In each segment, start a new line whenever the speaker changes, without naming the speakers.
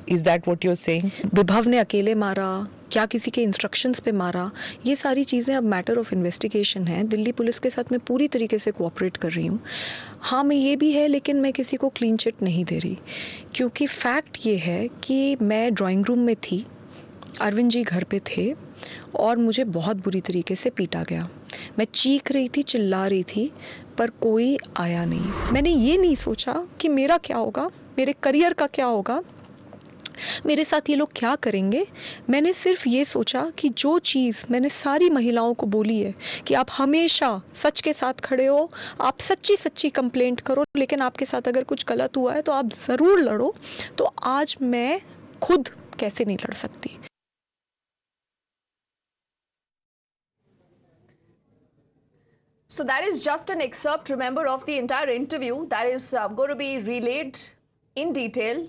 Is that what you're saying?
विभव ने अकेले मारा, क्या किसी के इंस्ट्रक्शंस पे मारा, ये सारी चीज़ें अब मैटर ऑफ इन्वेस्टिगेशन है। दिल्ली पुलिस के साथ मैं पूरी तरीके से कोऑपरेट कर रही हूँ। हाँ, मैं ये भी है, लेकिन मैं किसी को क्लीन चिट नहीं दे रही, क्योंकि फैक्ट ये है कि मैं ड्राइंग रूम में थी, अरविंद जी घर पे थे और मुझे बहुत बुरी तरीके से पीटा गया। मैं चीख रही थी, चिल्ला रही थी, पर कोई आया नहीं। मैंने ये नहीं सोचा कि मेरा क्या होगा, मेरे करियर का क्या होगा, मेरे साथ ये लोग क्या करेंगे। मैंने सिर्फ ये सोचा कि जो चीज़ मैंने सारी महिलाओं को बोली है कि आप हमेशा सच के साथ खड़े हो, आप सच्ची सच्ची कंप्लेंट करो, लेकिन आपके साथ अगर कुछ गलत हुआ है तो आप ज़रूर लड़ो। तो आज मैं खुद कैसे नहीं लड़ सकती।
So that is just an excerpt, remember, of the entire interview that is going to be relayed in detail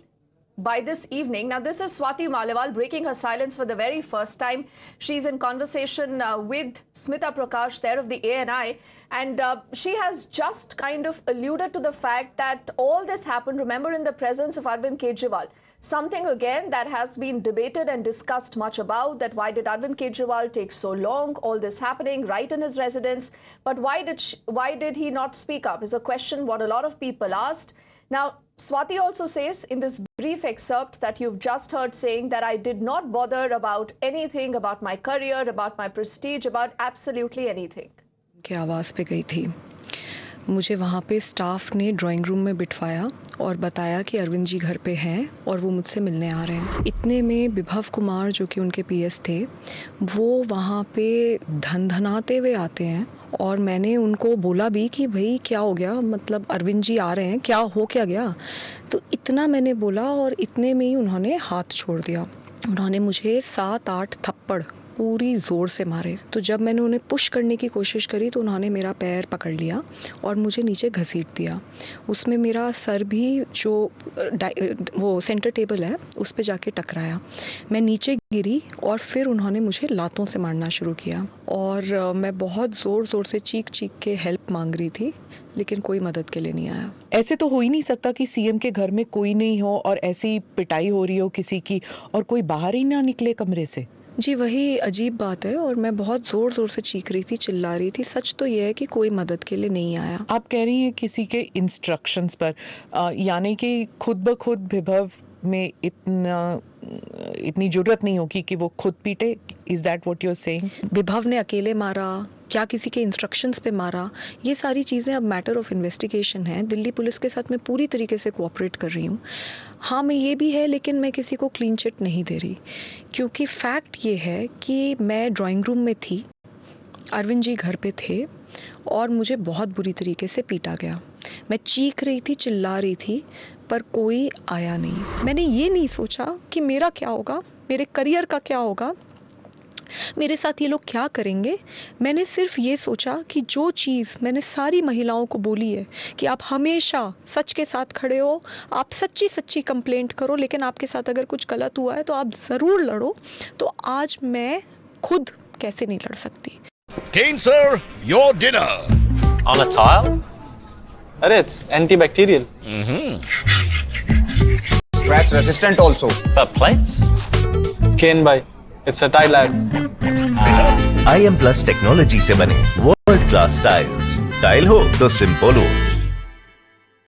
by this evening. Now, this is Swati Maliwal breaking her silence for the very first time. She's in conversation with Smita Prakash there of the ANI, and she has just kind of alluded to the fact that all this happened, remember, in the presence of Arvind Kejriwal. Something again that has been debated and discussed much about, that why did Arvind Kejriwal take so long, all this happening right in his residence, but why did he not speak up is a question what a lot of people asked. Now, Swati also says in this brief excerpt that you've just heard, saying that I did not bother about anything, about my career, about my prestige, about absolutely anything.
के आवाज़ पे गई थी। मुझे वहाँ पे staff ने drawing room में बिठवाया और बताया कि अरविंद जी घर पे हैं और वो मुझसे मिलने आ रहे हैं। इतने में विभव कुमार, जो कि उनके पीएस थे, वो वहाँ पे धनधनाते हुए आते हैं और मैंने उनको बोला भी कि भाई क्या हो गया, मतलब अरविंद जी आ रहे हैं, क्या हो क्या गया। तो इतना मैंने बोला और इतने में ही उन्होंने हाथ छोड़ दिया। उन्होंने मुझे 7-8 थप्पड़ पूरी ज़ोर से मारे। तो जब मैंने उन्हें पुश करने की कोशिश करी तो उन्होंने मेरा पैर पकड़ लिया और मुझे नीचे घसीट दिया। उसमें मेरा सर भी, जो वो सेंटर टेबल है, उस पे जाके टकराया। मैं नीचे गिरी और फिर उन्होंने मुझे लातों से मारना शुरू किया और मैं बहुत ज़ोर ज़ोर से चीख चीख के हेल्प मांग रही थी, लेकिन कोई मदद के लिए नहीं आया।
ऐसे तो हो ही नहीं सकता कि सीएम के घर में कोई नहीं हो और ऐसी पिटाई हो रही हो किसी की और कोई बाहर ही ना निकले कमरे से।
जी, वही अजीब बात है और मैं बहुत ज़ोर ज़ोर से चीख रही थी, चिल्ला रही थी। सच तो ये है कि कोई मदद के लिए नहीं आया।
आप कह रही हैं किसी के इंस्ट्रक्शंस पर, यानी कि खुद ब खुद विभव में इतनी जरूरत नहीं होगी कि वो खुद पीटे। Is that what you are saying?
Vibhav ने अकेले मारा, क्या किसी के इंस्ट्रक्शंस पे मारा, ये सारी चीज़ें अब मैटर ऑफ इन्वेस्टिगेशन है। दिल्ली पुलिस के साथ मैं पूरी तरीके से कोऑपरेट कर रही हूँ। हाँ, मैं ये भी है, लेकिन मैं किसी को क्लीन चिट नहीं दे रही, क्योंकि फैक्ट ये है कि मैं ड्राइंग रूम में थी, अरविंद जी घर पे थे और मुझे बहुत बुरी तरीके से पीटा गया। मैं चीख रही थी, चिल्ला रही थी, पर कोई आया नहीं। मैंने ये नहीं सोचा कि मेरा क्या होगा, मेरे करियर का क्या होगा, मेरे साथ ये लोग क्या करेंगे। मैंने सिर्फ ये सोचा कि जो चीज़ मैंने सारी महिलाओं को बोली है कि आप हमेशा सच के साथ खड़े हो, आप सच्ची सच्ची कंप्लेंट करो, लेकिन आपके साथ अगर कुछ गलत हुआ है तो आप ज़रूर लड़ो। तो आज मैं खुद कैसे नहीं लड़ सकती।
Kane sir, your dinner.
On a tile? Arey, it's antibacterial.
Scratch resistant also.
But plates? Kane bhai, it's a tile ad.
IM Plus technology से बने वर्ल्ड क्लास टाइल्स। टाइल हो तो सिंपल हो।